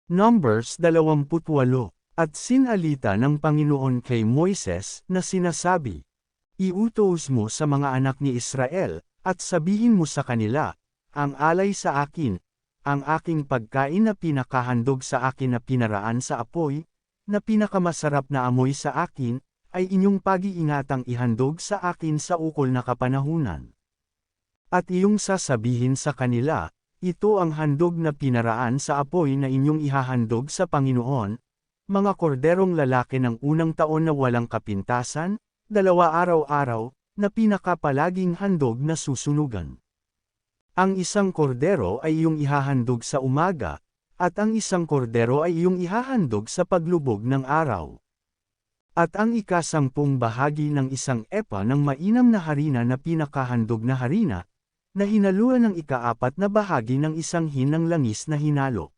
Numbers 28. At sinalita ng Panginoon kay Moises na sinasabi, "Iutos mo sa mga anak ni Israel, at sabihin mo sa kanila, ang alay sa akin, ang aking pagkain na pinakahandog sa akin na pinaraan sa apoy, na pinakamasarap na amoy sa akin, ay inyong pag-iingatang ihandog sa akin sa ukol na kapanahunan. At iyong sasabihin sa kanila, ito ang handog na pinaraan sa apoy na inyong ihahandog sa Panginoon, mga korderong lalaki ng unang taon na walang kapintasan, 2 araw-araw, na pinakapalaging handog na susunugan. Ang isang kordero ay iyong ihahandog sa umaga, at ang isang kordero ay iyong ihahandog sa paglubog ng araw. At ang ika-10 bahagi ng isang epa ng mainam na harina na pinakahandog na harina, na hinaluan ng ika-4 na bahagi ng isang hin ng langis na hinalo.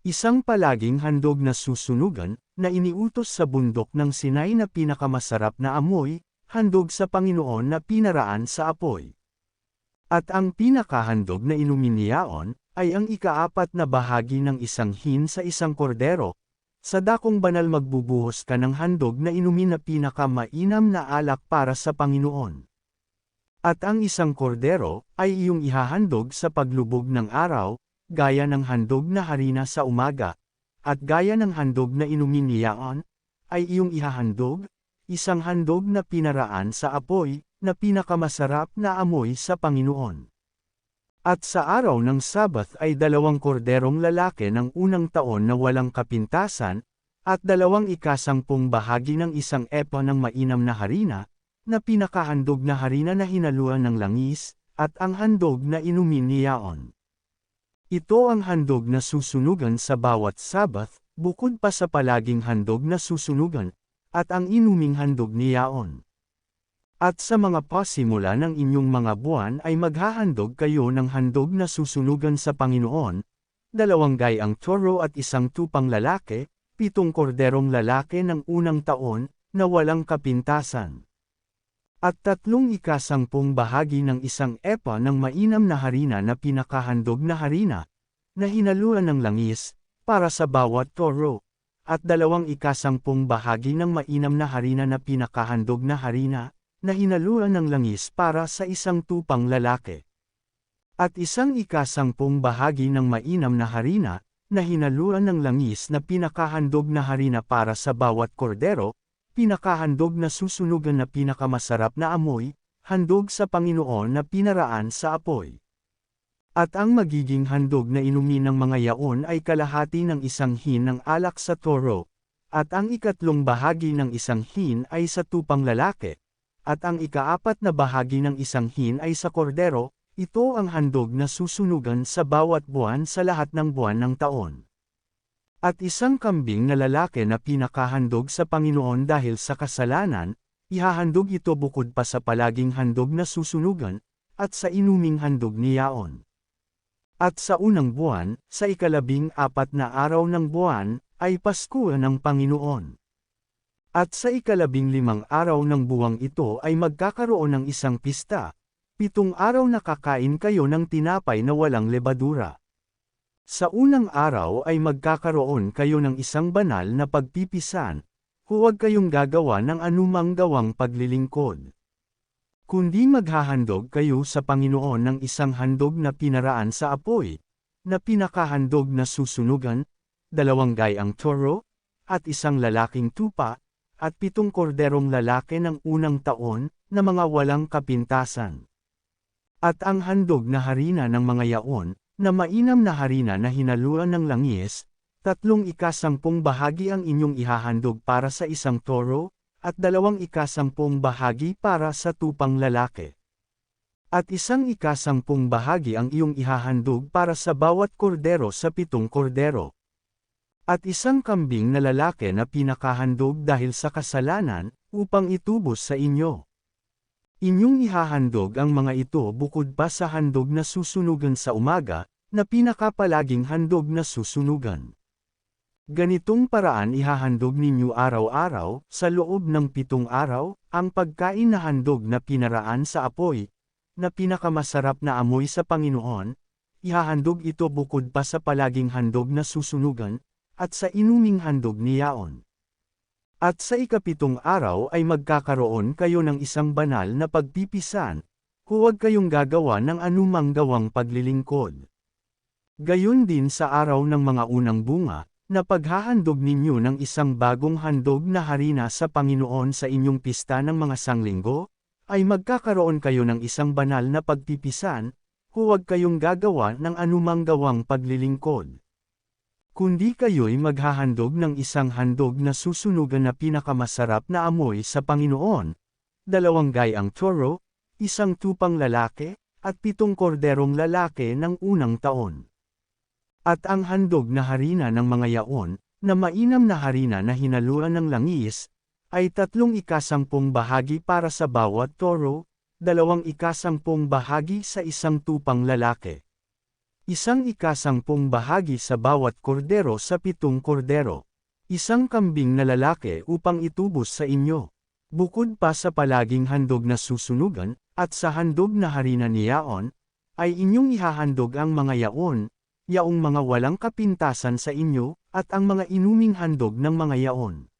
Isang palaging handog na susunugan, na iniutos sa bundok ng Sinai na pinakamasarap na amoy, handog sa Panginoon na pinaraan sa apoy. At ang pinakahandog na inumin niyaon, ay ang ika-4 na bahagi ng isang hin sa isang kordero. Sa dakong banal magbubuhos ka ng handog na inumin na pinakamainam na alak para sa Panginoon. At ang isang kordero, ay iyong ihahandog sa paglubog ng araw, gaya ng handog na harina sa umaga, at gaya ng handog na inumin niyaon, ay iyong ihahandog, isang handog na pinaraan sa apoy, na pinakamasarap na amoy sa Panginoon. At sa araw ng Sabath ay 2 korderong lalaki ng unang taon na walang kapintasan, at 2 ika-10 bahagi ng isang epa ng mainam na harina, na pinakahandog na harina na hinaluan ng langis, at ang handog na inumin niyaon. Ito ang handog na susunugan sa bawat Sabath, bukod pa sa palaging handog na susunugan, at ang inuming handog niyaon. At sa mga pasimula ng inyong mga buwan ay maghahandog kayo ng handog na susunugan sa Panginoon, 2 gayang toro at isang tupang lalaki, 7 korderong lalaki ng unang taon, na walang kapintasan. At 3 ika-10 bahagi ng isang epa ng mainam na harina na pinakahandog na harina, na hinaluan ng langis, para sa bawat toro, at 2 ika-10 bahagi ng mainam na harina na pinakahandog na harina, na hinaluan ng langis para sa isang tupang lalaki. At 1 ika-10 bahagi ng mainam na harina, na hinaluan ng langis na pinakahandog na harina para sa bawat kordero, pinakahandog na susunugan na pinakamasarap na amoy, handog sa Panginoon na pinaraan sa apoy. At ang magiging handog na inumin ng mga yaon ay kalahati ng isang hin ng alak sa toro, at ang ika-3 bahagi ng isang hin ay sa tupang lalaki, at ang ika-4 na bahagi ng isang hin ay sa kordero. Ito ang handog na susunugan sa bawat buwan sa lahat ng buwan ng taon. At isang kambing na lalaki na pinakahandog sa Panginoon dahil sa kasalanan, ihahandog ito bukod pa sa palaging handog na susunugan, at sa inuming handog niyaon. At sa unang buwan, sa ika-14 na araw ng buwan, ay Pasko ng Panginoon. At sa ika-15 araw ng buwang ito ay magkakaroon ng isang pista. 7 araw na kakain kayo ng tinapay na walang lebadura. Sa unang araw ay magkakaroon kayo ng isang banal na pagpipisan, huwag kayong gagawa ng anumang gawang paglilingkod. Kundi maghahandog kayo sa Panginoon ng isang handog na pinaraan sa apoy, na pinakahandog na susunugan, 2 gayang toro, at isang lalaking tupa, at 7 korderong lalaki ng unang taon, na mga walang kapintasan. At ang handog na harina ng mga yaon, na mainam na harina na hinaluan ng langis, 3 ika-10 bahagi ang inyong ihahandog para sa isang toro, at 2 ika-10 bahagi para sa tupang lalaki. At 1 ika-10 bahagi ang iyong ihahandog para sa bawat kordero sa 7 kordero. At isang kambing na lalaki na pinakahandog dahil sa kasalanan, upang itubos sa inyo. Inyong ihahandog ang mga ito bukod pa sa handog na susunugan sa umaga, na pinakapalaging handog na susunugan. Ganitong paraan ihahandog ninyo araw-araw, sa loob ng 7 araw, ang pagkain na handog na pinaraan sa apoy, na pinakamasarap na amoy sa Panginoon. ihahandog ito bukod pa sa palaging handog na susunugan, at sa inuming handog ni Yaon. At sa ikapitong araw ay magkakaroon kayo ng isang banal na pagpipisan, huwag kayong gagawa ng anumang gawang paglilingkod. Gayon din sa araw ng mga unang bunga, na paghahandog ninyo ng isang bagong handog na harina sa Panginoon sa inyong pista ng mga sanglinggo, ay magkakaroon kayo ng isang banal na pagpipisan, huwag kayong gagawa ng anumang gawang paglilingkod. Kundi kayo'y maghahandog ng isang handog na susunugan na pinakamasarap na amoy sa Panginoon, 2 gayang toro, 1 tupang lalaki, at 7 korderong lalaki ng unang taon. At ang handog na harina ng mga yaon, na mainam na harina na hinaluan ng langis, ay 3/10 bahagi para sa bawat toro, 2/10 bahagi sa isang tupang lalaki. 1/10 bahagi sa bawat kordero sa 7 kordero. Isang kambing na lalaki upang itubos sa inyo. Bukod pa sa palaging handog na susunugan, at sa handog na harina ni Yaon, ay inyong ihahandog ang mga yaon, yaong mga walang kapintasan sa inyo, at ang mga inuming handog ng mga yaon.